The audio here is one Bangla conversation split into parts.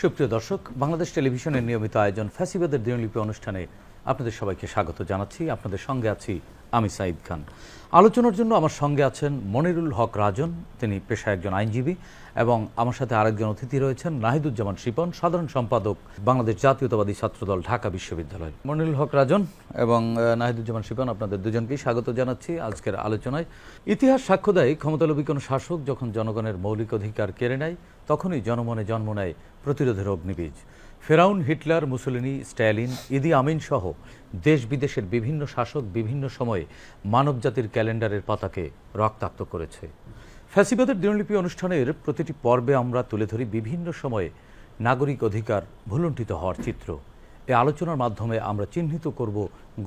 সুপ্রিয় দর্শক, বাংলাদেশ টেলিভিশনের নিয়মিত আয়োজন ফ্যাসিবাদের দিনলিপি অনুষ্ঠানে আপনাদের সবাইকে স্বাগত জানাচ্ছি। আপনাদের সঙ্গে আছি আমি সাঈদ খান। আলোচনার জন্য আমার সঙ্গে আছেন মনিরুল হক রাজন, তিনি পেশায় একজন আইনজীবী, এবং আমার সাথে আরেকজন অতিথি রয়েছেন নাহিদুজ্জামান শিপন, সাধারণ সম্পাদক বাংলাদেশ জাতীয়তাবাদী ছাত্রদল ঢাকা বিশ্ববিদ্যালয়। মনিরুল হক রাজন এবং নাহিদুজ্জামান শিপন, আপনাদের দুজনকেই স্বাগত জানাচ্ছি আজকের আলোচনায়। ইতিহাস সাক্ষ্য দেয়, ক্ষমতালোভী কোনো শাসক যখন জনগণের মৌলিক অধিকার কেড়ে নেয় তখনই জনমনে জন্ম নেয় প্রতিরোধের অগ্নিবীজ। ফেরাউন, হিটলার, মুসোলিনি, স্ট্যালিন, ইদি আমিন সহ দেশ বিদেশের বিভিন্ন শাসক বিভিন্ন সময়ে মানবজাতির ক্যালেন্ডারের পাতাকে রক্তাক্ত করেছে। ফ্যাসিবাদের দিনলিপি অনুষ্ঠানের প্রতিটি পর্বে আমরা তুলে ধরি বিভিন্ন সময়ে নাগরিক অধিকার ভুলুণ্ঠিত হওয়ার চিত্র। এই আলোচনার মাধ্যমে আমরা চিহ্নিত করব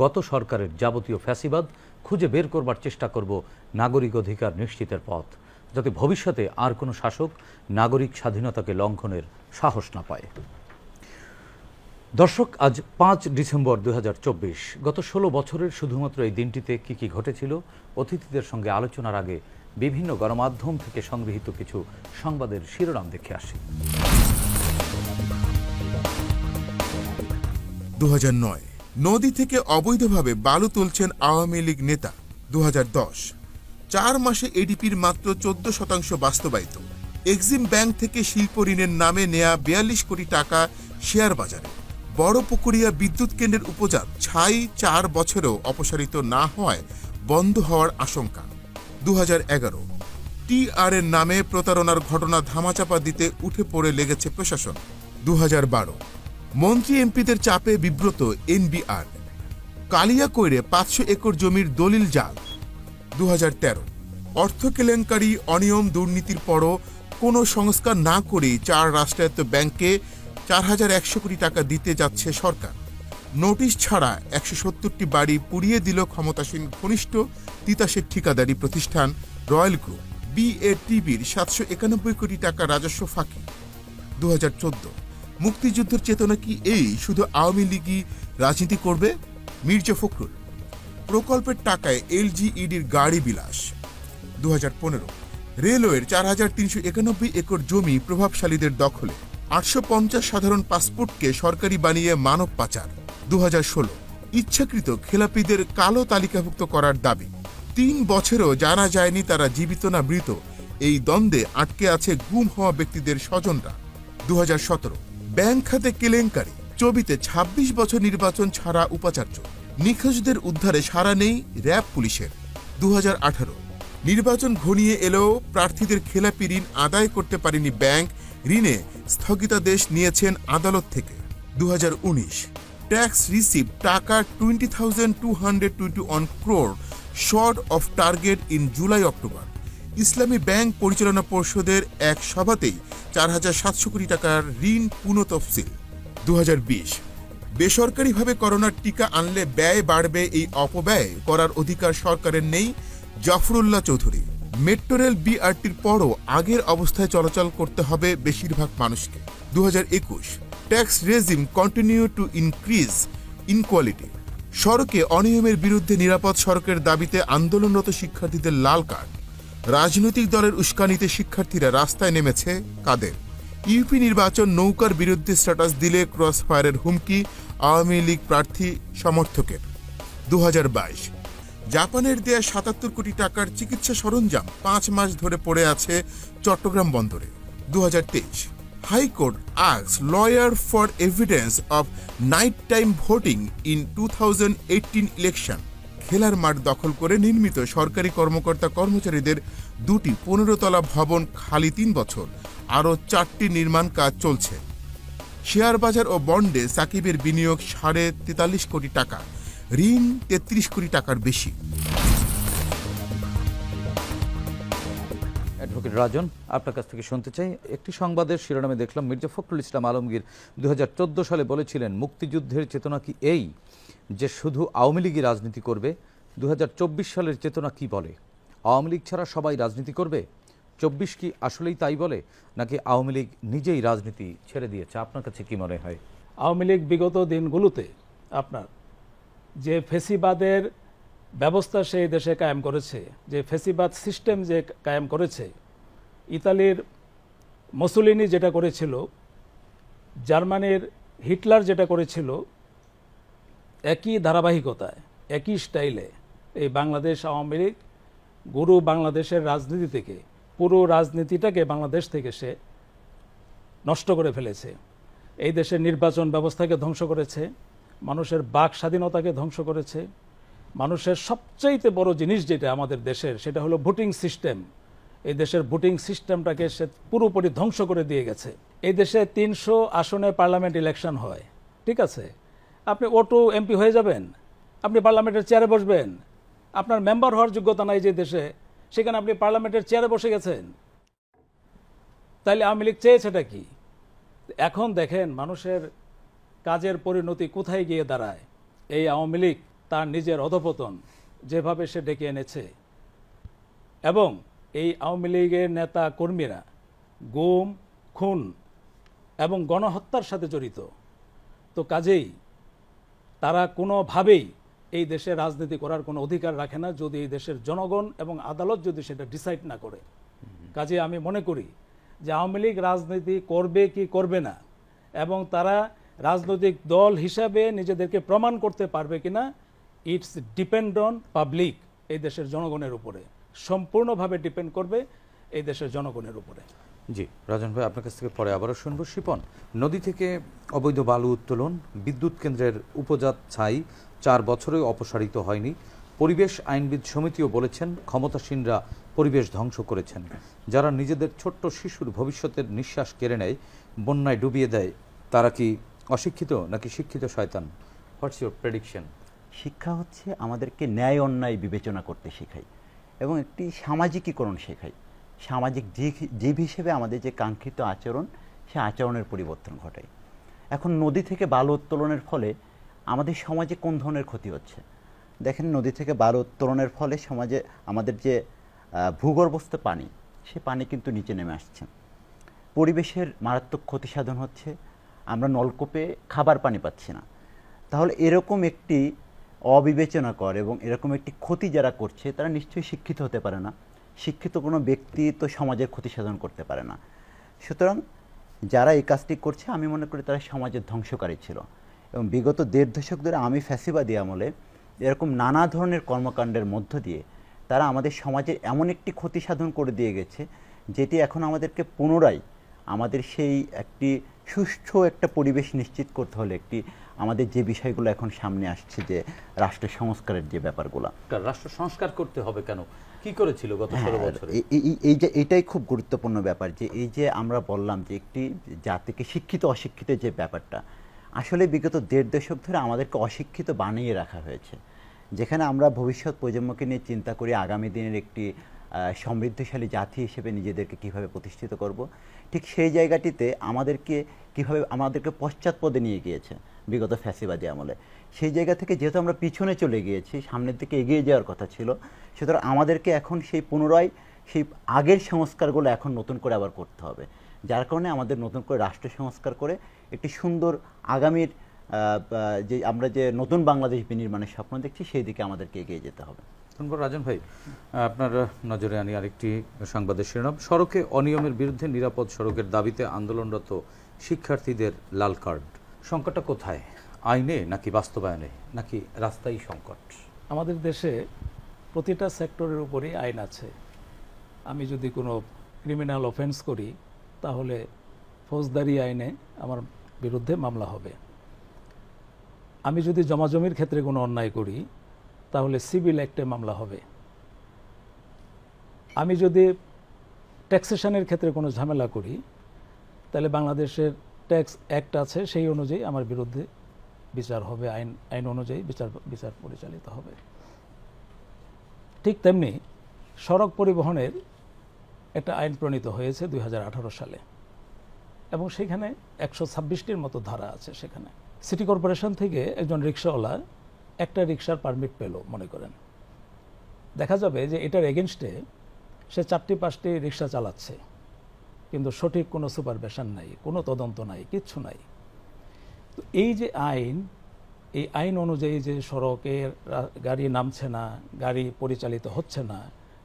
গত সরকারের যাবতীয় ফ্যাসিবাদ, খুঁজে বের করবার চেষ্টা করব নাগরিক অধিকার নিশ্চিতের পথ, যাতে ভবিষ্যতে আর কোনো শাসক নাগরিক স্বাধীনতাকে লঙ্ঘনের সাহস না পায়। দর্শক, আজ 5 ডিসেম্বর 2024। গত 16 বছরের শুধুমাত্র এই দিনটিতে কি কি ঘটেছিল, অতিথিদের সঙ্গে আলোচনার আগে বিভিন্ন গণমাধ্যম থেকে সংগৃহীত কিছু সংবাদের শিরোনাম দেখে আসি। 2009 নদী থেকে অবৈধভাবে বালু তুলছেন আওয়ামী লীগ নেতা। 2010 4 মাসে এডিপির মাত্র 14% বাস্তবায়িত। এক্সিম ব্যাংক থেকে শিল্প ঋণের নামে নেয়া 42 কোটি টাকা শেয়ার বাজারে। বড়পুকুরিয়া বিদ্যুৎ কেন্দ্রের উপজাত ছাই 4 বছরেও অপসারিত না হওয়ায় বন্ধ হওয়ার আশঙ্কা। 2011 টিআর এর নামে প্রতারণার ঘটনা ধামাচাপা দিতে উঠে পড়ে লেগেছে প্রশাসন। 2012 মন্ত্রী এমপিদের চাপে বিব্রত এনবিআর। কালিয়াকৈরে 500 একর জমির দলিল জাল। 2013 অর্থ কেলেঙ্কারি, অনিয়ম, দুর্নীতির পরও কোনো সংস্কার না করেই 4 রাষ্ট্রায়ত্ত ব্যাংকে 4100 কোটি টাকা দিতে যাচ্ছে সরকার। নোটিশ ছাড়া 170টি বাড়ি পুড়িয়ে দিল ক্ষমতাসীন ঘনিষ্ঠ তিতাসের ঠিকাদারি প্রতিষ্ঠান রয়্যাল গ্রুপ। বিএটিভির 791 কোটি টাকা রাজস্ব ফাঁকি। 2014 মুক্তিযুদ্ধের চেতনা কি এই শুধু আওয়ামী লীগই রাজনীতি করবে? মির্জা ফখরুল। প্রকল্পের টাকায় এলজিইডির গাড়ি বিলাস। 2015 রেলওয়ের 4391 একর জমি প্রভাবশালীদের দখলে। 850 সাধারণ পাসপোর্টকে সরকারি বানিয়ে মানব পাচার। 2016 ইচ্ছাকৃত খেলাপিদের কালো তালিকাভুক্ত করার দাবি। 3 বছরেও জানা যায়নি তারা জীবিত না মৃত। এই দ্বন্দ্বে আটকে আছে গুম হওয়া ব্যক্তিদের স্বজনরা। 2017 ব্যাংক খাতে কেলেঙ্কারি, চবিতে 26 বছর নির্বাচন ছাড়া উপাচার্য। নিখোঁজদের উদ্ধারে সাড়া নেই র্যাব পুলিশের। 2018 নির্বাচন ঘনিয়ে এলেও প্রার্থীদের খেলাপি ঋণ আদায় করতে পারেনি ব্যাংক, ঋণে স্থগিতাদেশ নিয়েছেন আদালত থেকে। 2019 ট্যাক্স রিসিভ টাকা 20,221 crore short of target in July October. Islami bank পরিচালনা পর্ষদের এক সভাতেই 4700 কোটি টাকার ঋণ পুনঃতফসিল। 2020 বেসরকারিভাবে করোনার টিকা আনলে ব্যয় বাড়বে, এই অপব্যয় করার অধিকার সরকারের নেই। জাফরুল্লাহ চৌধুরী। মেট্রো রেল বিআরটির পরও আগের অবস্থায় চলাচল করতে হবে বেশিরভাগ মানুষকে। 2021 tax regime continue to increase inequality. সড়কে অনিয়মের বিরুদ্ধে নিরাপদ সড়কের দাবিতে আন্দোলনরত শিক্ষার্থীদের লাল কার্ড। রাজনৈতিক দলের উস্কানিতে শিক্ষার্থীরা রাস্তায় নেমেছে কাদের। ইউপি নির্বাচন নৌকার বিরুদ্ধে স্ট্যাটাস দিলে ক্রস ফায়ারের হুমকি আওয়ামী লীগ প্রার্থী সমর্থকের। 2022 জাপানের দেয়া 77 কোটি টাকার চিকিৎসা সরঞ্জাম 5 মাস ধরে পড়ে আছে চট্টগ্রাম বন্দরে। 2023 high court asks lawyer for evidence of night time voting in 2018 election. খেলার মাঠ দখল করে নির্মিত সরকারি কর্মকর্তা কর্মচারীদের 2টি 15 তলা ভবন খালি 3 বছর, আরও 4টি নির্মাণ কাজ চলছে। শেয়ার বাজার ও বন্ডে সাকিবের বিনিয়োগ 43.5 কোটি টাকা, ঋণ 33 কোটি টাকার বেশি। অ্যাডভোকেট রাজন, আপনার কাছ থেকে শুনতে চাই। একটি সংবাদের শিরোনামে দেখলাম মির্জা ফখরুল ইসলাম আলমগীর 2014 সালে বলেছিলেন, মুক্তিযুদ্ধের চেতনা কি এই যে শুধু আওয়ামী লীগই রাজনীতি করবে? 2024 সালের চেতনা কি বলে? আওয়ামী লীগ ছাড়া সবাই রাজনীতি করবে? 24 কি আসলেই তাই বলে, নাকি আওয়ামী লীগ নিজেই রাজনীতি ছেড়ে দিয়েছে? আপনার কাছে কি মনে হয়? আওয়ামী লীগ বিগত দিনগুলোতে আপনার যে ফেসিবাদের ব্যবস্থা সেই দেশে কায়েম করেছে, যে ফেসিবাদ সিস্টেম যে কায়েম করেছে, ইতালির মুসোলিনি যেটা করেছিল জার্মানির হিটলার যেটা করেছিল একই ধারাবাহিকতায় একই স্টাইলে এই বাংলাদেশ আওয়ামী লীগ গুরু বাংলাদেশের রাজনীতি থেকে পুরো রাজনীতিটাকে বাংলাদেশ থেকে সে নষ্ট করে ফেলেছে। এই দেশের নির্বাচন ব্যবস্থাকে ধ্বংস করেছে, মানুষের বাক স্বাধীনতাকে ধ্বংস করেছে, মানুষের সবচাইতে বড় জিনিস যেটা আমাদের দেশের সেটা হলো ভোটিং সিস্টেম। এই দেশের ভোটিং সিস্টেমটাকে সে পুরোপুরি ধ্বংস করে দিয়ে গেছে। এই দেশে 300 আসনে পার্লামেন্ট ইলেকশন হয়, ঠিক আছে, আপনি ওটু এমপি হয়ে যাবেন, আপনি পার্লামেন্টের চেয়ারে বসবেন, আপনার মেম্বার হওয়ার যোগ্যতা নাই যে দেশে, সেখানে আপনি পার্লামেন্টের চেয়ারে বসে গেছেন। তাইলে আওয়ামী লীগ চেয়েছেটা কি? এখন দেখেন মানুষের কাজের পরিণতি কোথায় গিয়ে দাঁড়ায়। এই আওয়ামী লীগ তার নিজের অধপতন যেভাবে সে ডেকে এনেছে, এবং এই আওয়ামী লীগের নেতা কর্মীরা গুম, খুন এবং গণহত্যার সাথে জড়িত। তো কাজেই তারা কোনোভাবেই এই দেশে রাজনীতি করার কোনো অধিকার রাখে না যদি এই দেশের জনগণ এবং আদালত যদি সেটা ডিসাইড না করে। কাজে আমি মনে করি যে আওয়ামী লীগ রাজনীতি করবে কি করবে না, এবং তারা রাজনৈতিক দল হিসাবে নিজেদেরকে প্রমাণ করতে পারবে কিনা, ইটস ডিপেন্ড অন পাবলিক, এই দেশের জনগণের উপরে সম্পূর্ণভাবে ডিপেন্ড করবে এই দেশের জনগণের উপরে। জি রাজন ভাই, আপনার কাছ থেকে পরে আবারও শুনবো। শিপন, নদী থেকে অবৈধ বালু উত্তোলন, বিদ্যুৎ কেন্দ্রের উপজাত ছাই 4 বছরেও অপসারিত হয়নি। পরিবেশ আইনবিদ সমিতিও বলেছেন ক্ষমতাসীনরা পরিবেশ ধ্বংস করেছেন। যারা নিজেদের ছোট্ট শিশুর ভবিষ্যতের নিঃশ্বাস কেড়ে নেয়, বন্যায় ডুবিয়ে দেয়, তারা কি অশিক্ষিত নাকি শিক্ষিত শয়তান? What's your prediction? শিক্ষা হচ্ছে আমাদেরকে ন্যায় অন্যায় বিবেচনা করতে শেখায় এবং একটি সামাজিকীকরণ শেখায়। সামাজিক জীব হিসেবে আমাদের যে কাঙ্ক্ষিত আচরণ, সে আচরণের পরিবর্তন ঘটায়। এখন নদী থেকে বালু উত্তোলনের ফলে আমাদের সমাজে কোন ধরনের ক্ষতি হচ্ছে দেখেন। নদী থেকে বালু উত্তোলনের ফলে সমাজে আমাদের যে ভূগর্ভস্থ পানি, সে পানি কিন্তু নিচে নেমে আসছে। পরিবেশের মারাত্মক ক্ষতি সাধন হচ্ছে, আমরা নলকূপে খাবার পানি পাচ্ছি না। তাহলে এরকম একটি অবিবেচনাকর এবং এরকম একটি ক্ষতি যারা করছে তারা নিশ্চয়ই শিক্ষিত হতে পারে না। শিক্ষিত কোনো ব্যক্তি তো সমাজের ক্ষতি সাধন করতে পারে না। সুতরাং যারা এই কাজটি করছে আমি মনে করি তারা সমাজের ধ্বংসকারী ছিল। এবং বিগত 1.5 দশক ধরে আমি ফ্যাসিবাদী আমলে এরকম নানা ধরনের কর্মকাণ্ডের মধ্য দিয়ে তারা আমাদের সমাজের এমন একটি ক্ষতি সাধন করে দিয়ে গেছে, যেটি এখন আমাদেরকে পুনরায় আমাদের সেই একটি সুষ্ঠু একটা পরিবেশ নিশ্চিত করতে হলে একটি আমাদের যে বিষয়গুলো এখন সামনে আসছে, যে রাষ্ট্র সংস্কারের যে ব্যাপারগুলো, রাষ্ট্র সংস্কার করতে হবে কেন, কি করেছিল গত 16 বছরে? এই যে এটাই খুব গুরুত্বপূর্ণ ব্যাপার, যে এই যে আমরা বললাম যে একটি জাতিকে শিক্ষিত অশিক্ষিত যে ব্যাপারটা, আসলে বিগত 1.5 দশক ধরে আমাদেরকে অশিক্ষিত বানিয়ে রাখা হয়েছে। যেখানে আমরা ভবিষ্যৎ প্রজন্মকে নিয়ে চিন্তা করি আগামী দিনের একটি সমৃদ্ধশালী জাতি হিসেবে নিজেদেরকে কিভাবে প্রতিষ্ঠিত করব, ঠিক সেই জায়গাটিতে আমাদেরকে পশ্চাৎপদে নিয়ে গিয়েছে বিগত ফ্যাসিবাদী আমলে। সেই জায়গা থেকে যেহেতু আমরা পিছনে চলে গিয়েছি, সামনের দিকে এগিয়ে যাওয়ার কথা ছিল, সুতরাং আমাদেরকে এখন সেই পুনরায় সেই আগের সংস্কারগুলো এখন নতুন করে আবার করতে হবে। যার কারণে আমাদের নতুন করে রাষ্ট্র সংস্কার করে একটি সুন্দর আগামীর যে আমরা যে নতুন বাংলাদেশ বিনির্মাণের স্বপ্ন দেখছি, সেই দিকে আমাদেরকে এগিয়ে যেতে হবে। রাজন ভাই, আপনার নজরে আনি আরেকটি সংবাদের শিরোনাম। সড়কে অনিয়মের বিরুদ্ধে নিরাপদ সড়কের দাবিতে আন্দোলনরত শিক্ষার্থীদের লাল কার্ড। সংকটটা কোথায়? আইনে নাকি বাস্তবায়নে, নাকি রাস্তায় সংকট? আমাদের দেশে প্রতিটা সেক্টরের উপরই আইন আছে। আমি যদি কোনো ক্রিমিনাল অফেন্স করি, তাহলে ফৌজদারি আইনে আমার বিরুদ্ধে মামলা হবে। আমি যদি জমাজমির ক্ষেত্রে কোনো অন্যায় করি, তাহলে সিভিল অ্যাক্টে মামলা হবে। আমি যদি ট্যাক্সেশনের ক্ষেত্রে কোনো ঝামেলা করি, তাহলে বাংলাদেশের ট্যাক্স অ্যাক্ট আছে, সেই অনুযায়ী আমার বিরুদ্ধে বিচার হবে, আইন অনুযায়ী বিচার পরিচালিত হবে। ঠিক তেমনি সড়ক পরিবহনের একটা আইন প্রণীত হয়েছে 2018 সালে, এবং সেখানে 126টির মতো ধারা আছে। সেখানে সিটি কর্পোরেশন থেকে একজন রিক্সাওয়ালা একটা রিক্সার পারমিট পেল, মনে করেন, দেখা যাবে যে এটার এগেনস্টে সে 4-5টি রিক্সা চালাচ্ছে, কিন্তু সঠিক কোনো সুপারভিশন নাই, কোনো তদন্ত নাই, কিচ্ছু নাই। তো এই যে আইন, এই আইন অনুযায়ী যে সড়কের গাড়ি নামছে না, গাড়ি পরিচালিত হচ্ছে না,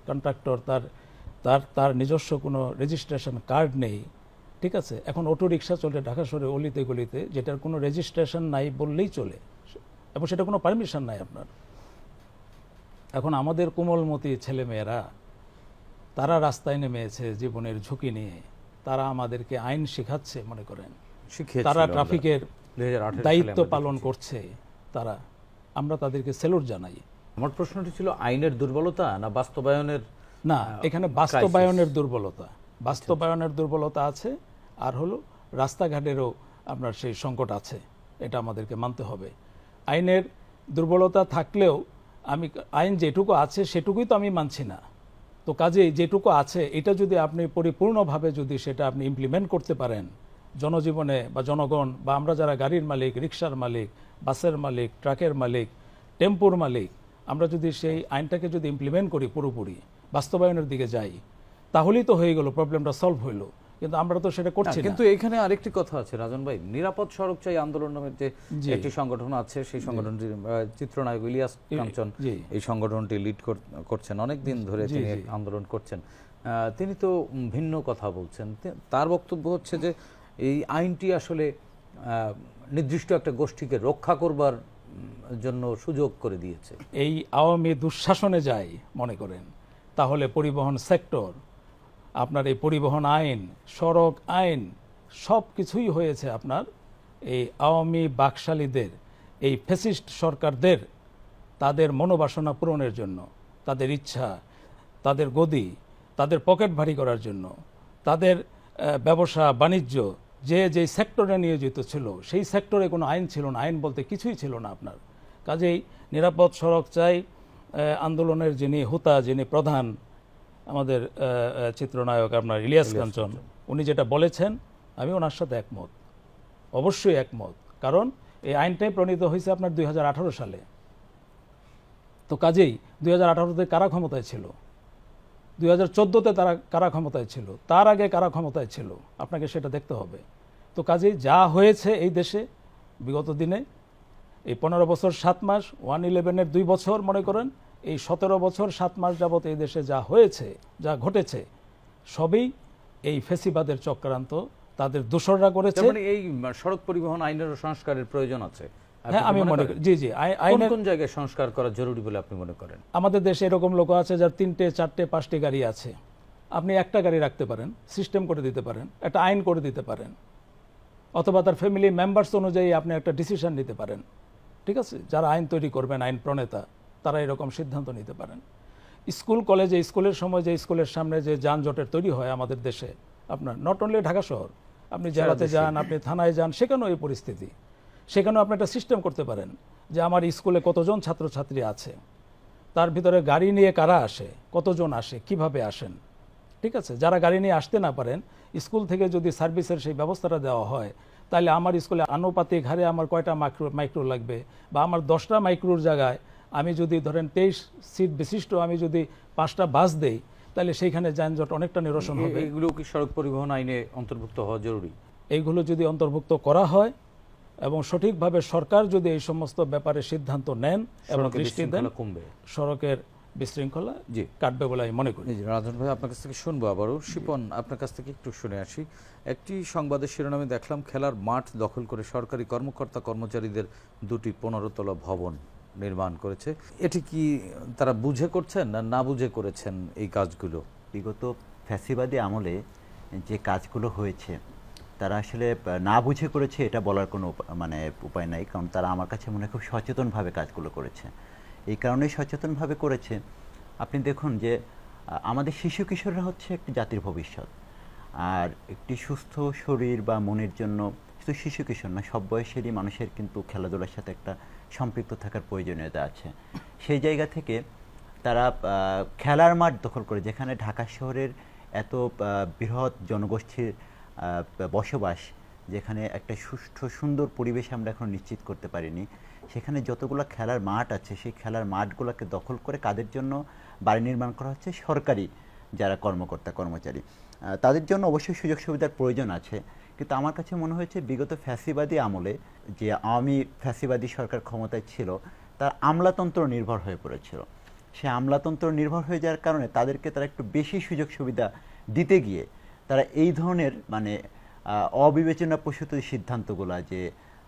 কন্ট্রাক্টর তার নিজস্ব কোনো রেজিস্ট্রেশন কার্ড নেই, ঠিক আছে, এখন অটো রিক্সা চলে ঢাকা শহরে অলিতে গলিতে, যেটার কোনো রেজিস্ট্রেশন নাই বললেই চলে, এবং সেটা কোনো পারমিশন নাই আপনার। এখন আমাদের কোমলমতি ছেলেমেয়েরা তারা রাস্তায় নেমেছে জীবনের ঝুঁকি নিয়ে, তারা আমাদেরকে আইন শেখাচ্ছে, মনে করেন তারা ট্রাফিকের দায়িত্ব পালন করছে, তারা, আমরা তাদেরকে স্যালুট জানাই। আমার প্রশ্নটি ছিল আইনের দুর্বলতা না বাস্তবায়নের? না, এখানে বাস্তবায়নের দুর্বলতা, বাস্তবায়নের দুর্বলতা আছে, আর হলো রাস্তাঘাটেরও আপনার সেই সংকট আছে, এটা আমাদেরকে মানতে হবে। আইনের দুর্বলতা থাকলেও আমি আইন যেটুকু আছে সেটুকুই তো আমি মানছি না, তো কাজেই যেটুকু আছে এটা যদি আপনি পরিপূর্ণভাবে যদি সেটা আপনি ইমপ্লিমেন্ট করতে পারেন জনজীবনে, বা জনগণ বা আমরা যারা গাড়ির মালিক, রিক্সার মালিক, বাসের মালিক, ট্রাকের মালিক, টেম্পুর মালিক, আমরা যদি সেই আইনটাকে যদি ইমপ্লিমেন্ট করি, পুরোপুরি বাস্তবায়নের দিকে যাই, তাহলেই তো হয়ে গেল, প্রবলেমটা সলভ হইলো। কিন্তু আমরা তো সেটা করছি না। কিন্তু এখানে আরেকটি কথা আছে রাজন ভাই, নিরাপদ সড়ক চাই আন্দোলন নামের যে একটি সংগঠন আছে, সেই সংগঠনটির চিত্রনায়ক ইলিয়াস কাঞ্চন এই সংগঠনটি লিড করছেন, অনেক দিন ধরে তিনি আন্দোলন করছেন। তিনি তো ভিন্ন কথা বলছেন। তার বক্তব্য হচ্ছে যে এই আইনটি আসলে নির্দিষ্ট একটা গোষ্ঠীকে রক্ষা করবার জন্য সুযোগ করে দিয়েছে। এই আওয়ামী দুঃশাসনে যায় মনে করেন, তাহলে পরিবহন সেক্টর, আপনার এই পরিবহন আইন, সড়ক আইন, সব কিছুই হয়েছে আপনার এই আওয়ামী বাকশালীদের, এই ফ্যাসিস্ট সরকারদের তাদের মনোবাসনা পূরণের জন্য, তাদের ইচ্ছা, তাদের গদি, তাদের পকেট ভারী করার জন্য, তাদের ব্যবসা বাণিজ্য যে সেক্টরে নিয়োজিত ছিল সেই সেক্টরে কোনো আইন ছিল না, আইন বলতে কিছুই ছিল না আপনার। কাজেই নিরাপদ সড়ক চাই আন্দোলনের যিনি হোতা, যিনি প্রধান, আমাদের চিত্রনায়ক আপনার ইলিয়াস কাঞ্চন, উনি যেটা বলেছেন আমি ওনার সাথে একমত, অবশ্যই একমত। কারণ এই আইনটাই প্রণীত হয়েছে আপনার 2018 সালে। তো কাজেই 2018-তে কারা ক্ষমতায় ছিল, 2014-তে তারা কারা ক্ষমতায় ছিল, তার আগে কারা ক্ষমতায় ছিল, আপনাকে সেটা দেখতে হবে। তো কাজেই যা হয়েছে এই দেশে বিগত দিনে, এই 15 বছর 7 মাস, 1/11-এর 2 বছর মনে করেন, এই 17 বছর 7 মাস যাবত এই দেশে যা হয়েছে, যা ঘটেছে, সবই এই ফেসিবাদের চক্রান্ত, তাদের দোসররা করেছে। মানে এই সড়ক পরিবহন আইনের সংস্কারের প্রয়োজন আছে। হ্যাঁ, আমি মনে করি জি আইনের কোন জায়গায় সংস্কার করা জরুরি বলে আপনি মনে করেন? আমাদের দেশে এরকম লোক আছে যার 3টে 4টে 5টে গাড়ি আছে, আপনি একটা গাড়ি রাখতে পারেন, সিস্টেম করে দিতে পারেন, একটা আইন করে দিতে পারেন, অথবা তার ফ্যামিলি মেম্বার্স অনুযায়ী আপনি একটা ডিসিশন নিতে পারেন। ঠিক আছে, যারা আইন তৈরি করবেন, আইন প্রণেতা, তারা এরকম সিদ্ধান্ত নিতে পারেন। স্কুল কলেজে, স্কুলের সময় যে স্কুলের সামনে যে যানজটের তৈরি হয় আমাদের দেশে, আপনার নট অনলি ঢাকা শহর, আপনি জেলাতে যান, আপনি থানায় যান, সেখানেও এই পরিস্থিতি। সেখানেও আপনি একটা সিস্টেম করতে পারেন যে আমার স্কুলে কতজন ছাত্রছাত্রী আছে, তার ভিতরে গাড়ি নিয়ে কারা আসে, কতজন আসে, কিভাবে আসেন। ঠিক আছে, যারা গাড়ি নিয়ে আসতে না পারেন, স্কুল থেকে যদি সার্ভিসের সেই ব্যবস্থাটা দেওয়া হয়, তাহলে আমার স্কুলে আনুপাতিক হারে আমার কয়টা মাইক্রো লাগবে, বা আমার 10টা মাইক্রোর জায়গায় আমি যদি ধরেন 23 সিট বিশিষ্ট আমি যদি 5টা বাস দেই, তাহলে সেইখানে যানজট অনেকটা নিরসন হবে। এগুলো কি সড়ক পরিবহন আইনে অন্তর্ভুক্ত হওয়া জরুরি? এইগুলো যদি অন্তর্ভুক্ত করা হয় এবং সঠিকভাবে সরকার যদি এই সমস্ত ব্যাপারে সিদ্ধান্ত নেন এবং দৃষ্টি দেন, সড়কের বিশৃঙ্খলা কাটবে বলে আমি মনে করি। রাজন ভাই, আপনার কাছ থেকে শুনবো আবারও। শিপন, আপনার কাছ থেকে একটু শুনে আসি। একটি সংবাদের শিরোনামে দেখলাম খেলার মাঠ দখল করে সরকারি কর্মকর্তা কর্মচারীদের 2টি 15 তলা ভবন নির্মাণ করেছে। এটি কি তারা বুঝে করছেন না না বুঝে করেছেন এই কাজগুলো? বিগত ফ্যাসিবাদী আমলে যে কাজগুলো হয়েছে তারা আসলে না বুঝে করেছে এটা বলার কোনো উপায় নাই, কারণ তারা আমার কাছে মনে হয় খুব সচেতনভাবে কাজগুলো করেছে। এই কারণেই সচেতনভাবে করেছে। আপনি দেখুন যে আমাদের শিশু কিশোররা হচ্ছে একটি জাতির ভবিষ্যৎ, আর একটি সুস্থ শরীর বা মনের জন্য শুধু শিশু কিশোর না, সব বয়সেরই মানুষের কিন্তু খেলাধুলার সাথে একটা সম্পৃক্ত থাকার প্রয়োজনীয়তা আছে। সেই জায়গা থেকে তারা খেলার মাঠ দখল করে, যেখানে ঢাকা শহরের এত বৃহৎ জনগোষ্ঠীর বসবাস, যেখানে একটা সুষ্ঠু সুন্দর পরিবেশ আমরা এখন নিশ্চিত করতে পারিনি, সেখানে যতগুলো খেলার মাঠ আছে সেই খেলার মাঠগুলোকে দখল করে কাদের জন্য বাড়ি নির্মাণ করা হচ্ছে? সরকারি যারা কর্মকর্তা কর্মচারী, তাদের জন্য অবশ্যই সুযোগ সুবিধার প্রয়োজন আছে। কিন্তু আমার কাছে মনে হয়েছে বিগত ফ্যাসিবাদী আমলে যে আওয়ামী ফ্যাসিবাদী সরকার ক্ষমতায় ছিল, তার আমলাতন্ত্র নির্ভর হয়ে পড়েছিল। সে আমলাতন্ত্র নির্ভর হয়ে যাওয়ার কারণে তাদেরকে তারা একটু বেশি সুযোগ সুবিধা দিতে গিয়ে তারা এই ধরনের অবিবেচনা প্রসূত সিদ্ধান্তগুলো, যে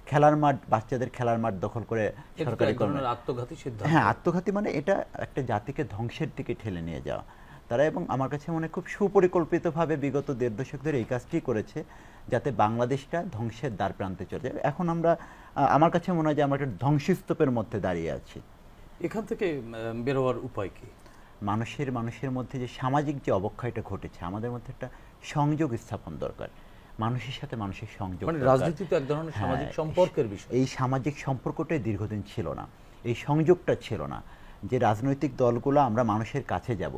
খেলার মাঠ, বাচ্চাদের খেলার মাঠ দখল করে সরকারি আত্মঘাতী সিদ্ধান্ত। হ্যাঁ, আত্মঘাতী মানে এটা একটা জাতিকে ধ্বংসের দিকে ঠেলে নিয়ে যাওয়া তারা। এবং আমার কাছে মনে খুব সুপরিকল্পিতভাবে বিগত 1.5 দশক ধরে এই কাজটি করেছে, যাতে বাংলাদেশটা ধ্বংসের দ্বার প্রান্তে চলে যায়। এখন আমরা, আমার কাছে মনে হয় যে আমরা একটা ধ্বংসস্তূপের মধ্যে দাঁড়িয়ে আছি। এখান থেকে বেরোয়ার উপায় কি? মানুষের মধ্যে যে সামাজিক যে অবক্ষয়টা ঘটেছে, আমাদের মধ্যে একটা সংযোগ স্থাপন দরকার, মানুষের সাথে মানুষের সংযোগ। মানে রাজনীতি তো এক ধরনের সামাজিক সম্পর্কের বিষয়। এই সামাজিক সম্পর্কটাই দীর্ঘদিন ছিল না, এই সংযোগটা ছিল না, যে রাজনৈতিক দলগুলো আমরা মানুষের কাছে যাব,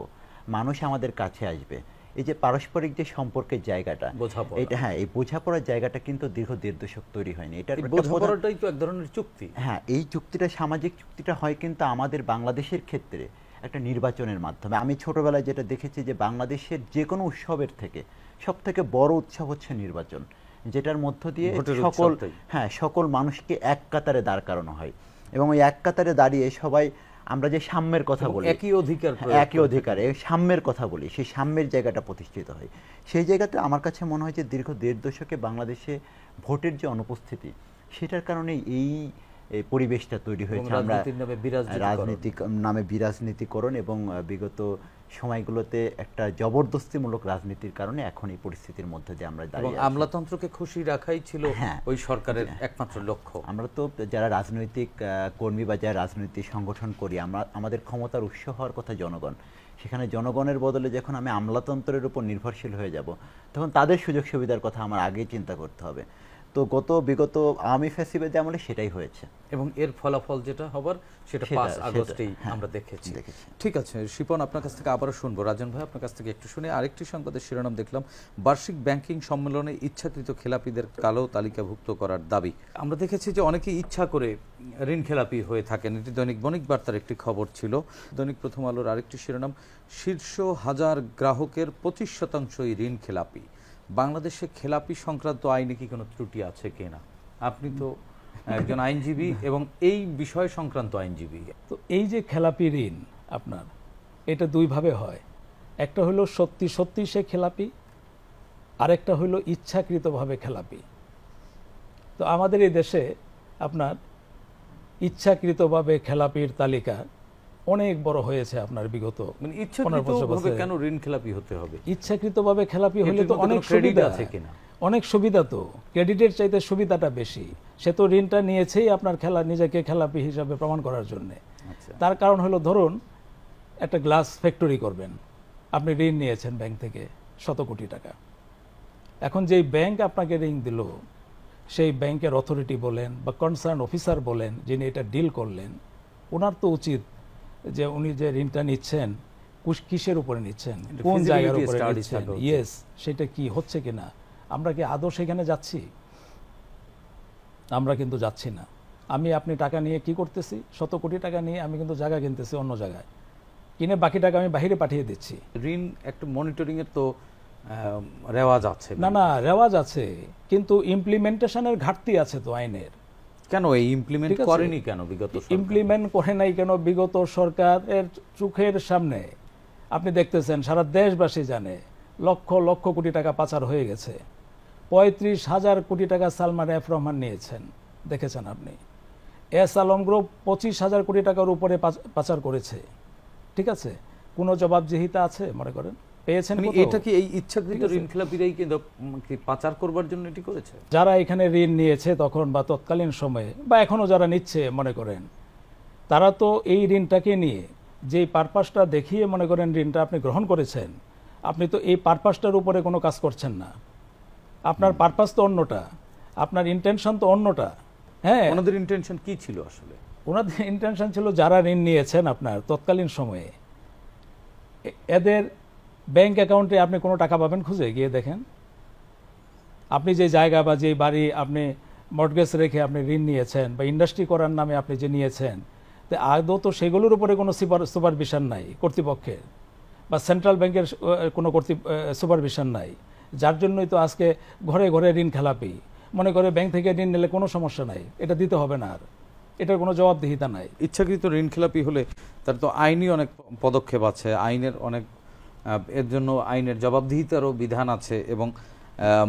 মানুষ আমাদের কাছে আসবে। এই যে পারস্পরিক যে সম্পর্কের জায়গাটা, এটা হ্যাঁ, এই বোঝাপড়ার জায়গাটা কিন্তু দীর্ঘ 1.5 দশক তৈরি হয়নি। এটা বোঝাপড়াটাই তো এক ধরনের চুক্তি। হ্যাঁ, এই চুক্তিটা, সামাজিক চুক্তিটা হয় কিন্তু আমাদের বাংলাদেশের ক্ষেত্রে একটা নির্বাচনের মাধ্যমে। আমি ছোটবেলায় যেটা দেখেছি যে বাংলাদেশের যে কোনো উৎসবের থেকে সবথেকে বড় উৎসব হচ্ছে নির্বাচন, যেটার মধ্য দিয়ে সকল মানুষকে এক কাতারে দাঁড় করানো হয়, এবং ওই এক কাতারে দাঁড়িয়ে সবাই আমরা যে সাম্যের কথা বলি, একই অধিকার, এই সাম্যের কথা বলি, সেই সাম্যের জায়গাটা প্রতিষ্ঠিত হয়। সেই জায়গাতে আমার কাছে মনে হয় যে দীর্ঘ 1.5 দশকে বাংলাদেশে ভোটের যে অনুপস্থিতি, সেটার কারণে এই পরিবেশটা তৈরি হয়েছে। আমরা রাজনৈতিক নামে বিরাজনীতিকরণ এবং বিগত সময়গুলোতে একটা জবরদস্তিমূলক রাজনীতির কারণে এখন এই পরিস্থিতির মধ্যে দিয়ে আমরা দাঁড়িয়ে আছি। আমলাতন্ত্রকে খুশি রাখাই ছিল ওই সরকারের একমাত্র লক্ষ্য। আমরা তো যারা রাজনৈতিক কর্মী বা যারা রাজনৈতিক সংগঠন করি, আমাদের ক্ষমতার উৎস হওয়ার কথা জনগণ। সেখানে জনগণের বদলে যখন আমি আমলাতন্ত্রের উপর নির্ভরশীল হয়ে যাব, তখন তাদের সুযোগ সুবিধার কথা আমার আগেই চিন্তা করতে হবে। তো বিগত আওয়ামী ফ্যাসিবাদে আমলে সেটাই হয়েছে, এবং এর ফলাফল যেটা হবার সেটা 5 আগস্টেই আমরা দেখেছি। ঠিক আছে শিপন, আপনার কাছ থেকে আবারও শুনবো। রাজন ভাই, আপনার কাছ থেকে একটু শুনে আরেকটি সংবাদের শিরোনাম দেখলাম, বার্ষিক ব্যাংকিং সম্মেলনে ইচ্ছাকৃত খেলাপিদের কালো তালিকাভুক্ত করার দাবি। আমরা দেখেছি যে অনেকেই ইচ্ছা করে ঋণ খেলাপি হয়ে থাকেন। এটি দৈনিক বণিক বার্তার একটি খবর ছিল। দৈনিক প্রথম আলোর আরেকটি শিরোনাম, শীর্ষ 1000 গ্রাহকের 25% ঋণ খেলাপি। বাংলাদেশে খেলাপি সংক্রান্ত আইনে কি কোনো ত্রুটি আছে কিনা? আপনি তো একজন আইনজীবী এবং এই বিষয় সংক্রান্ত আইনজীবী। তো এই যে খেলাপি ঋণ আপনার, এটা দুইভাবে হয়। একটা হলো সত্যি সত্যি সে খেলাপি, আরেকটা হলো ইচ্ছাকৃতভাবে খেলাপি। তো আমাদের এই দেশে আপনার ইচ্ছাকৃতভাবে খেলাপির তালিকা অনেক বড় হয়েছে আপনার বিগত। মানে ইচ্ছাকৃতভাবে কেন ঋণ খেলাপি হতে হবে? ইচ্ছাকৃতভাবে খেলাপি হলে তো অনেক সুবিধা আছে কিনা? অনেক সুবিধা, তো ক্রেডিটের চাইতে সুবিধাটা বেশি। সে তো ঋণটা নিয়েছেই আপনার নিজেকে খেলাপি হিসাবে প্রমাণ করার জন্য। তার কারণ হলো, ধরুন একটা গ্লাস ফ্যাক্টরি করবেন, আপনি ঋণ নিয়েছেন ব্যাংক থেকে 100 কোটি টাকা। এখন যেই ব্যাংক আপনাকে ঋণ দিল, সেই ব্যাংকের অথরিটি বলেন বা কনসার্ন অফিসার বলেন, যিনি এটা ডিল করলেন, ওনার তো উচিত যে উনি যে ঋণটা নিচ্ছেন কিসের উপরে নিচ্ছেন, কোন জায়গার উপরে নিচ্ছেন, সেটা কি হচ্ছে কিনা। আমরা কি আদৌ সেখানে যাচ্ছি? আমরা কিন্তু যাচ্ছি না। আপনি টাকা নিয়ে কি করতেছি, 100 কোটি টাকা নিয়ে আমি কিন্তু জায়গা কিনতেছি অন্য জায়গায়, কিনে বাকি টাকা আমি বাইরে পাঠিয়ে দিচ্ছি। ঋণ একটা মনিটরিং এর তো রেওয়াজ আছে। না, রেওয়াজ আছে, কিন্তু ইমপ্লিমেন্টেশনের ঘাটতি আছে তো আইনের। কেন এই ইমপ্লিমেন্ট করেনি কেন বিগত সরকার? ইমপ্লিমেন্ট করে নাই কেন? বিগত সরকারের চোখের সামনে আপনি দেখতেছেন, সারা দেশবাসী জানে, লক্ষ লক্ষ কোটি টাকা পাচার হয়ে গেছে। 35,000 কোটি টাকা সালমান এফ রহমান নিয়েছেন, দেখেছেন আপনি। এস আলম গ্রুপ 25,000 কোটি টাকার উপরে পাচার করেছে। ঠিক আছে, কোনো জবাবদিহিতা আছে মনে করেন? পেয়েছেন? এটা কি এই ইচ্ছাকৃত ঋণ খেলাপিরাই কিন্তু পাচার করবার জন্য এটি করেছে? যারা এখানে ঋণ নিয়েছে তখন বা তৎকালীন সময়ে বা এখনো যারা নিচ্ছে মনে করেন, তারা তো এই ঋণটাকে নিয়ে যে পারপাসটা দেখিয়ে মনে করেন ঋণটা আপনি গ্রহণ করেছেন, আপনি তো এই পারপাসটার উপরে কোনো কাজ করছেন না। আপনার পারপাস তো অন্যটা, আপনার ইন্টেনশন তো অন্যটা। হ্যাঁ, ওনাদের ইন্টেনশন কি ছিল আসলে? ওনাদের ইন্টেনশন ছিল, যারা ঋণ নিয়েছেন আপনার তৎকালীন সময়ে, এদের ব্যাংক অ্যাকাউন্টে আপনি কোনো টাকা পাবেন খুঁজে গিয়ে দেখেন। আপনি যে জায়গা বা যে বাড়ি আপনি মর্টগেজ রেখে আপনি ঋণ নিয়েছেন বা ইন্ডাস্ট্রি করার নামে আপনি যে নিয়েছেন, তো আদৌ তো সেগুলোর উপরে কোনো সুপারভিশন নাই কর্তৃপক্ষের, বা সেন্ট্রাল ব্যাংকের কোনো সুপারভিশন নাই। যার জন্যই তো আজকে ঘরে ঘরে ঋণ খেলাপি। মনে করে ব্যাংক থেকে ঋণ নিলে কোনো সমস্যা নাই, এটা দিতে হবে না, আর এটার কোনো জবাবদিহিতা নাই। ইচ্ছাকৃত ঋণ খেলাপি হলে তার তো আইনি অনেক পদক্ষেপ আছে, আইনের অনেক, এর জন্য আইনের জবাবদিহিতারও বিধান আছে, এবং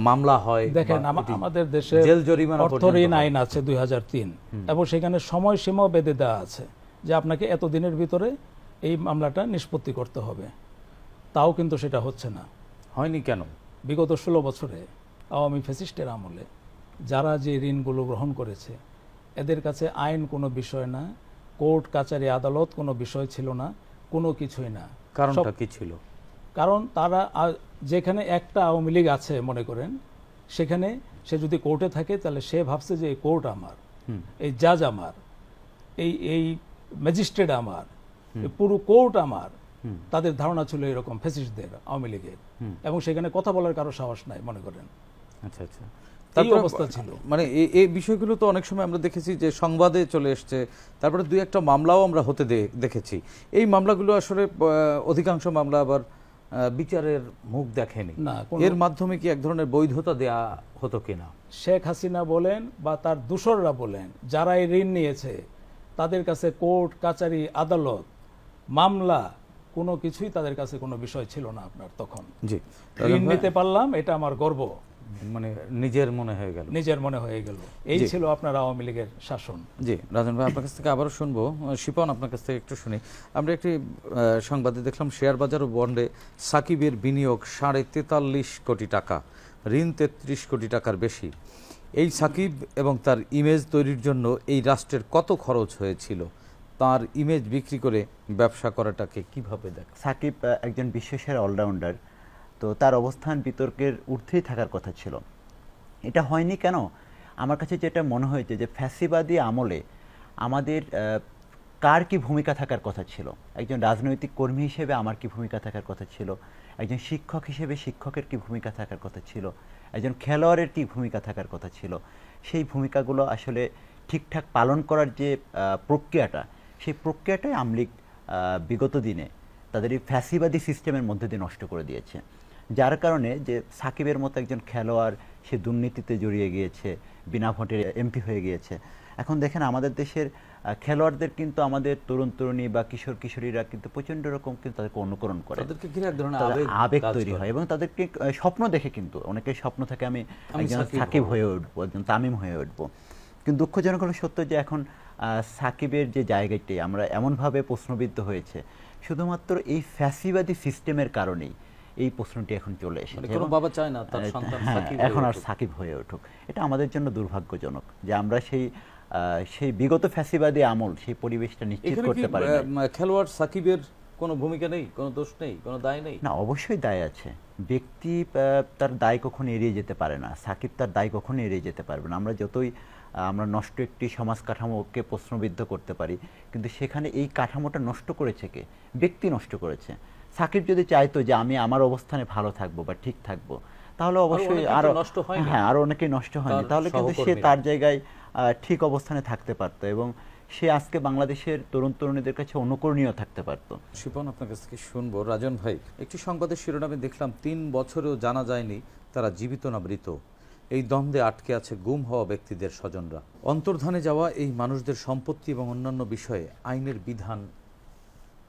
মামলা হয়, দেখেন বা এটি আমাদের দেশে জেল জরিমানা অর্থ পর্যন্ত ঋণ হয়। আইন আছে 2003 এবং সেখানে সময়সীমাও বেঁধে দেওয়া আছে যে আপনাকে এত দিনের ভিতরে এই মামলাটা নিষ্পত্তি করতে হবে। তাও কিন্তু সেটা হচ্ছে না। হয়নি কেন? বিগত 16 বছরে আওয়ামী ফ্যাসিস্টের আমলে যারা যে ঋণগুলো গ্রহণ করেছে এদের কাছে আইন কোনো বিষয় না, কোর্ট কাচারি আদালত কোনো বিষয় ছিল না, কোনো কিছুই না। কারণটা কি ছিল? কারণ তারা যেখানে একটা আওয়ামী লীগ আছে মনে করেন, সেখানে সে যদি কোর্টে থাকে তাহলে সে ভাবছে যে এই কোর্ট আমার, এই জাজ আমার, এই ম্যাজিস্ট্রেট আমার, এই পুরো কোর্ট আমার। তাদের ধারণা ছিল এরকম ফ্যাসিস্টদের, আওয়ামী লীগের, এবং সেখানে কথা বলার কারো সাহস নাই মনে করেন। আচ্ছা আচ্ছা, এই অবস্থা ছিল। মানে এই বিষয়গুলো তো অনেক সময় আমরা দেখেছি যে সংবাদে চলে এসছে, তারপরে দুই একটা মামলাও আমরা হতে দেখেছি। এই মামলাগুলো আসলে অধিকাংশ মামলা আবার বিচারের মুখ দেখেনি। না, এর মাধ্যমে কি এক ধরনের বৈধতা দেয়া হতো কিনা? শেখ হাসিনা বলেন বা তার দূষররা বলেন, যারা এই ঋণ নিয়েছে তাদের কাছে কোর্ট কাচারি আদালত মামলা কোনো কিছুই তাদের কাছে কোনো বিষয় ছিল না। আপনার তখন জি, ঋণ নিতে পারলাম, এটা আমার গর্ব, মানে নিজের মনে হয়ে গেল, নিজের মনে হয়ে গেল। এই ছিল আপনার আওয়ামী লীগের শাসন। জি, রাজন ভাই আপনার কাছ থেকে আবারও শুনবো। শিপন, আপনার কাছ থেকে একটু শুনি। আমরা একটি সংবাদে দেখলাম শেয়ার বাজার ও বন্ডে সাকিবের বিনিয়োগ 43.5 কোটি টাকা, ঋণ 33 কোটি টাকার বেশি। এই সাকিব এবং তার ইমেজ তৈরির জন্য এই রাষ্ট্রের কত খরচ হয়েছিল? তার ইমেজ বিক্রি করে ব্যবসা করাটাকে কিভাবে দেখেন? সাকিব একজন বিশ্বসেরা অলরাউন্ডার, তো তার অবস্থান বিতর্কের ঊর্ধ্বেই থাকার কথা ছিল। এটা হয়নি কেন? আমার কাছে যেটা মনে হয়েছে যে ফ্যাসিবাদী আমলে আমাদের কার কি ভূমিকা থাকার কথা ছিল, একজন রাজনৈতিক কর্মী হিসেবে আমার কি ভূমিকা থাকার কথা ছিল, একজন শিক্ষক হিসেবে শিক্ষকের কি ভূমিকা থাকার কথা ছিল, একজন খেলোয়াড়ের কি ভূমিকা থাকার কথা ছিল, সেই ভূমিকাগুলো আসলে ঠিকঠাক পালন করার যে প্রক্রিয়াটা, সেই প্রক্রিয়াটাই আওয়ামী লীগ বিগত দিনে তাদের এই ফ্যাসিবাদী সিস্টেমের মধ্যে দিয়ে নষ্ট করে দিয়েছে। যার কারণে যে সাকিবের মতো একজন খেলোয়াড় সে দুর্নীতিতে জড়িয়ে গিয়েছে, বিনা ভোটে এমপি হয়ে গিয়েছে। এখন দেখেন আমাদের দেশের খেলোয়াড়দের কিন্তু আমাদের তরুণ তরুণী বা কিশোর কিশোরীরা কিন্তু প্রচন্ড রকম কিন্তু তাদেরকে অনুকরণ করে, তাদেরকে ঘিরে এক ধরনের আবেগ তৈরি হয় এবং তাদেরকে স্বপ্ন দেখে, কিন্তু অনেকের স্বপ্ন থাকে আমি একজন সাকিব হয়ে উঠবো, একজন তামিম হয়ে উঠবো। কিন্তু দুঃখজনক হলো সত্য যে এখন সাকিবের যে জায়গাটি আমরা এমনভাবে প্রশ্নবিদ্ধ হয়েছে, শুধুমাত্র এই ফ্যাসিবাদী সিস্টেমের কারণেই এই প্রশ্নটি এখন চলে এসেছে। কোনো বাবা চায় না তার সন্তান সাকিব এখন আর সাকিব হয়ে উঠুক। এটা আমাদের জন্য দুর্ভাগ্যজনক যে আমরা সেই বিগত ফ্যাসিবাদী আমল, সেই পরিবেশটা নিশ্চিত করতে পারি না। খেলোয়াড় সাকিবের কোনো ভূমিকা নেই, কোনো দোষ নেই, কোনো দায় নেই? না, অবশ্যই দায় আছে। ব্যক্তি তার দায় কখনো এড়িয়ে যেতে পারে না, সাকিব তার দায় কখনো এড়িয়ে যেতে পারবে না। আমরা যতই আমরা নষ্ট একটি সমাজ কাঠামোকে প্রশ্নবিদ্ধ করতে পারি, কিন্তু সেখানে এই কাঠামোটা নষ্ট করেছে কে? ব্যক্তি নষ্ট করেছে। সাকিব যদি চাইতো যে আমি আমার অবস্থানে ভালো থাকবো বা ঠিক থাকবো, তাহলে অবশ্যই আরো অনেকেই নষ্ট হয়নি, তাহলে কিন্তু সে তার জায়গায় ঠিক অবস্থানে থাকতে পারতো এবং সে আজকে বাংলাদেশের তরুণ তরুণীদের কাছে অনুকরণীয় থাকতে পারত। শিপন, আপনার কাছ থেকে শুনবো। রাজন ভাই, একটি সংবাদের শিরোনামে দেখলাম 3 বছরেও জানা যায়নি তারা জীবিত না মৃত। এই দ্বন্দ্বে আটকে আছে গুম হওয়া ব্যক্তিদের স্বজনরা। অন্তর্ধানে যাওয়া এই মানুষদের সম্পত্তি এবং অন্যান্য বিষয়ে আইনের বিধান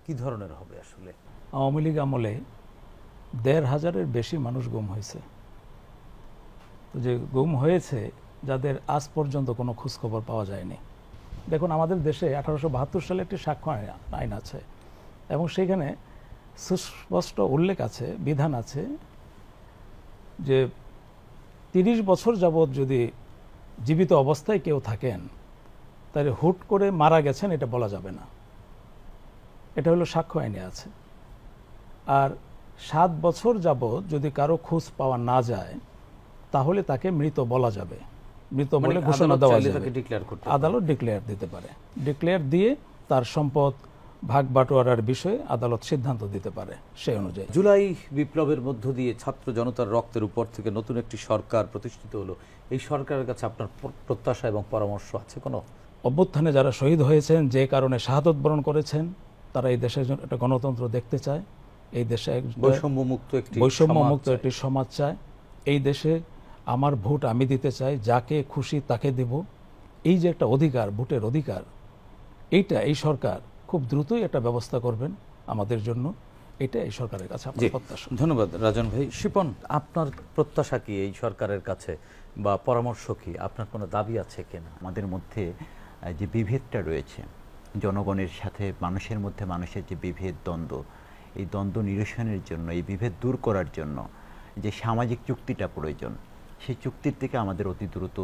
কি ধরনের হবে? আসলে আওয়ামী লীগ আমলে 1,500-এর বেশি মানুষ গুম হয়েছে। তো যে গুম হয়েছে, যাদের আজ পর্যন্ত কোনো খোঁজখবর পাওয়া যায়নি। দেখুন, আমাদের দেশে 1872 সালে একটি সাক্ষ্য আইন আছে এবং সেখানে সুস্পষ্ট উল্লেখ আছে, বিধান আছে যে 30 বছর যাবৎ যদি জীবিত অবস্থায় কেউ থাকেন, তাহলে হুট করে মারা গেছেন এটা বলা যাবে না। এটা হলো সাক্ষ্য আইনে আছে। আর 7 বছর যাবৎ যদি কারো খোঁজ পাওয়া না যায়, তাহলে তাকে মৃত বলা যাবে, মৃত বলে ঘোষণা দেওয়া যাবে। আদালত ডিক্লেয়ার দিতে পারে, ডিক্লেয়ার দিয়ে তার সম্পদ ভাগ বাটোয়ারার বিষয়ে আদালত সিদ্ধান্ত দিতে পারে সেই অনুযায়ী। জুলাই বিপ্লবের মধ্য দিয়ে ছাত্র জনতার রক্তের উপর থেকে নতুন একটি সরকার প্রতিষ্ঠিত হলো। এই সরকারের কাছে আপনার প্রত্যাশা এবং পরামর্শ আছে কোনো? অভ্যুত্থানে যারা শহীদ হয়েছেন, যে কারণে শাহাদত বরণ করেছেন, তারা এই দেশের জন্য একটা গণতন্ত্র দেখতে চায়, এই দেশে বৈষম্যমুক্ত একটি সমাজ চায়, এই দেশে আমার ভোট আমি দিতে চাই, যাকে খুশি তাকে দেব, এই যে একটা অধিকার, ভোটের অধিকার, এই সরকার খুব দ্রুতই একটা ব্যবস্থা করবেন আমাদের জন্য এটা এই সরকারের কাছে জি, আমার প্রত্যাশা। ধন্যবাদ রাজন ভাই। শিপন, আপনার প্রত্যাশা কি এই সরকারের কাছে বা পরামর্শ কি? আপনার কোনো দাবি আছে কিনা? আমাদের মধ্যে যে বিভেদটা রয়েছে, জনগণের সাথে মানুষের মধ্যে মানুষের যে বিভেদ, দ্বন্দ্ব, এই দ্বন্দ্ব নিরসনের জন্য, এই বিভেদ দূর করার জন্য যে সামাজিক চুক্তিটা প্রয়োজন, সেই চুক্তির থেকে আমাদের অতি দ্রুত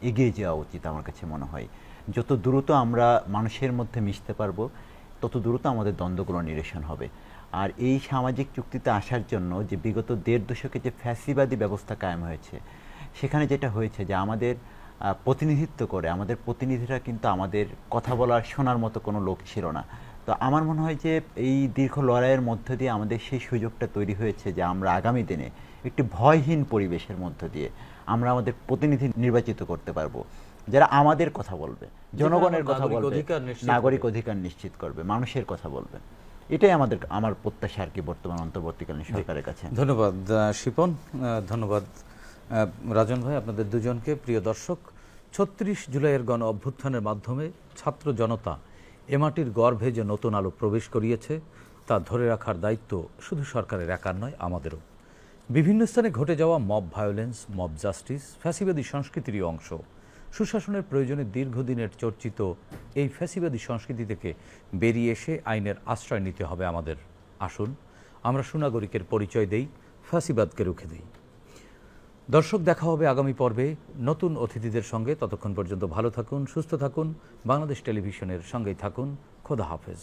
এগিয়ে যাওয়া উচিত আমার কাছে মনে হয়। যত দ্রুত আমরা মানুষের মধ্যে মিশতে পারবো, তত দ্রুত আমাদের দ্বন্দ্বগুলো নিরসন হবে। আর এই সামাজিক চুক্তিতে আসার জন্য যে বিগত ১.৫ দশকে যে ফ্যাসিবাদী ব্যবস্থা কায়েম হয়েছে, সেখানে যেটা হয়েছে যে আমাদের প্রতিনিধিত্ব করে, আমাদের প্রতিনিধিরা কিন্তু আমাদের কথা বলার শোনার মতো কোনো লোক ছিল না। তো আমার মনে হয় যে এই দীর্ঘ লড়াইয়ের মধ্য দিয়ে আমাদের সেই সুযোগটা তৈরি হয়েছে যে আমরা আগামী দিনে একটি ভয়হীন পরিবেশের মধ্য দিয়ে আমরা আমাদের প্রতিনিধি নির্বাচিত করতে পারবো, যারা আমাদের কথা বলবে, জনগণের কথা বলবে, নাগরিক অধিকার নিশ্চিত করবে, মানুষের কথা বলবে। এটাই আমার প্রত্যাশা আর কি বর্তমান অন্তর্বর্তীকালীন সরকারের কাছে। ধন্যবাদ শিপন, ধন্যবাদ রাজন ভাই, আপনাদের দুজনকে। প্রিয় দর্শক, ৩৬ জুলাইয়ের গণ অভ্যুত্থানের মাধ্যমে ছাত্র জনতা এ মাটির গর্ভে যে নতুন আলো প্রবেশ করিয়েছে, তা ধরে রাখার দায়িত্ব শুধু সরকারের একার নয়, আমাদেরও। বিভিন্ন স্থানে ঘটে যাওয়া মব ভায়োলেন্স, মব জাস্টিস ফ্যাসিবাদী সংস্কৃতিরই অংশ। সুশাসনের প্রয়োজনে দীর্ঘদিনের চর্চিত এই ফ্যাসিবাদী সংস্কৃতি থেকে বেরিয়ে এসে আইনের আশ্রয় নিতে হবে আমাদের। আসুন আমরা সুনাগরিকের পরিচয় দেই, ফ্যাসিবাদকে রুখে দেই। দর্শক, দেখা হবে আগামী পর্বে নতুন অতিথিদের সঙ্গে। ততক্ষণ পর্যন্ত ভালো থাকুন, সুস্থ থাকুন, বাংলাদেশ টেলিভিশনের সঙ্গেই থাকুন। খোদা হাফেজ।